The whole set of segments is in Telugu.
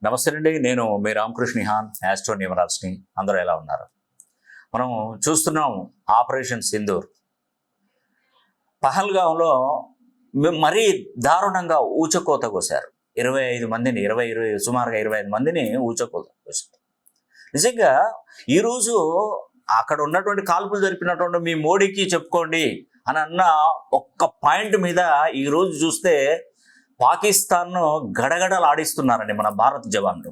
నమస్తే అండి. నేను మీ రామకృష్ణ హాన్, యాస్ట్రో న్యూమరాల్స్ని. అందరూ ఎలా ఉన్నారు? మనం చూస్తున్నాం ఆపరేషన్ సింధూర్. పహల్గాంలో మరీ దారుణంగా ఊచకోత కోశారు. 25 మందిని, సుమారుగా 25 మందిని ఊచకోత కోశారు. నిజంగా ఈరోజు అక్కడ ఉన్నటువంటి కాల్పులు జరిపినటువంటి మీ మోడీకి చెప్పుకోండి అని అన్న ఒక్క పాయింట్ మీద ఈరోజు చూస్తే పాకిస్తాన్ను గడగడలాడిస్తున్నారండి మన భారత జవాన్లు.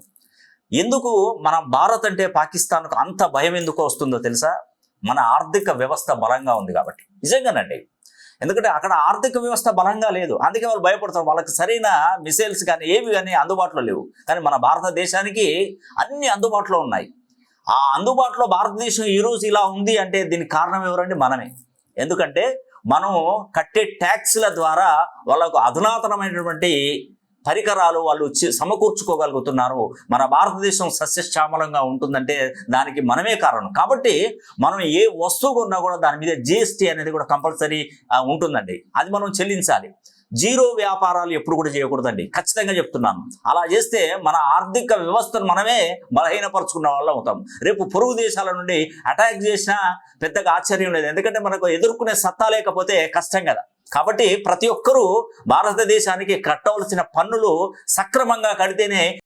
ఎందుకు మన భారత్ అంటే పాకిస్తాన్కు అంత భయం ఎందుకు వస్తుందో తెలుసా? మన ఆర్థిక వ్యవస్థ బలంగా ఉంది కాబట్టి. నిజంగానండి. ఎందుకంటే అక్కడ ఆర్థిక వ్యవస్థ బలంగా లేదు, అందుకే వాళ్ళు భయపడతారు. వాళ్ళకి సరైన మిసైల్స్ కానీ ఏవి కానీ అందుబాటులో లేవు. కానీ మన భారతదేశానికి అన్ని అందుబాటులో ఉన్నాయి. ఆ అందుబాటులో భారతదేశం ఈరోజు ఇలా ఉంది అంటే దీనికి కారణం ఎవరండి? మనమే. ఎందుకంటే మనం కట్టే ట్యాక్స్ల ద్వారా వాళ్ళకు అధునాతనమైనటువంటి పరికరాలు వాళ్ళు సమకూర్చుకోగలుగుతున్నారు. మన భారతదేశం సస్యశ్యామలంగా ఉంటుందంటే దానికి మనమే కారణం. కాబట్టి మనం ఏ వస్తువు కొన్నా కూడా దాని మీద జిఎస్టీ అనేది కూడా కంపల్సరీ ఉంటుందండి. అది మనం చెల్లించాలి. జీరో వ్యాపారాలు ఎప్పుడు కూడా చేయకూడదండి, ఖచ్చితంగా చెప్తున్నాను. అలా చేస్తే మన ఆర్థిక వ్యవస్థను మనమే బలహీనపరుచుకున్న వాళ్ళం అవుతాం. రేపు పొరుగు దేశాల నుండి అటాక్ చేసినా పెద్దగా ఆశ్చర్యం లేదు, ఎందుకంటే మనకు ఎదుర్కొనే సత్తా లేకపోతే కష్టం కదా. కాబట్టి ప్రతి ఒక్కరూ భారతదేశానికి కట్టవలసిన పన్నులు సక్రమంగా కడితేనే